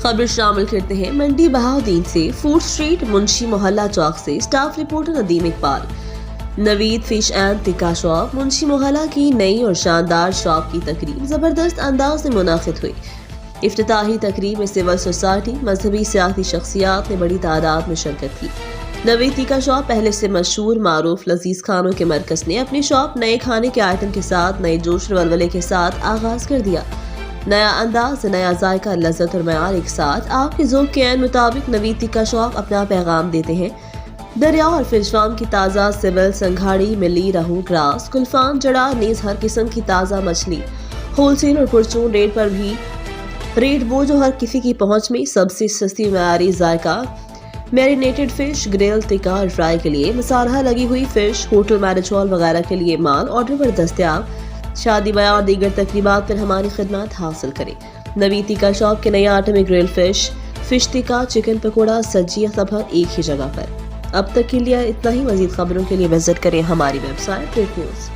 खबर शामिल करते हैं मंडी बहाउद्दीन से, फूड स्ट्रीट, मुंशी मोहल्ला चौक से staff reporter Nadeem Iqbal. Naveed fish and tikka shop Munshi मोहल्ला की नई और शानदार शॉप की तकरीब जबरदस्त अंदाज में मुनाकिद हुई। इफ्तिताही तकरीब में सिविल सोसाइटी, मजहबी सियासी शख्सियात ने बड़ी तादाद में शिरकत की। नवीद टिक्का शॉप पहले से मशहूर मारूफ लजीज खानों के मरकज ने अपनी शॉप नए खाने के आइटम के साथ नए जोश वलवले के साथ आगाज कर दिया। नया अंदाज, नया जायका, लज्जत और मयार एक साथ आपके ज़ौक़ के ऐन मुताबिक नवीद टिक्का शॉप अपना पैगाम देते हैं। दरिया और फिश फार्म की ताज़ा सिविल, संघाड़ी, मिली, रहू, ग्रास, गुलफान, जड़ा, नीज हर किस्म की ताज़ा मछली होलसेल और पुरचून रेट पर भी रेट वो जो हर किसी की पहुंच में सबसे सस्ती मयारी जायका, मैरिनेटेड फिश, ग्रिल, टिक्का और फ्राई के लिए मसाला लगी हुई फिश, होटल मैरिज हॉल वगैरह के लिए माल ऑर्डर पर दस्तयाब। शादी ब्याह और दीगर तकरीबात पर हमारी खिदमत हासिल करें। नवीद टिक्का शॉप के नए आटे में grill fish tikka, chicken pakora, सब्जियां सब एक ही जगह पर। अब तक के लिए इतना ही। मजीद खबरों के लिए विजिट करें हमारी वेबसाइट ट्रेड न्यूज़।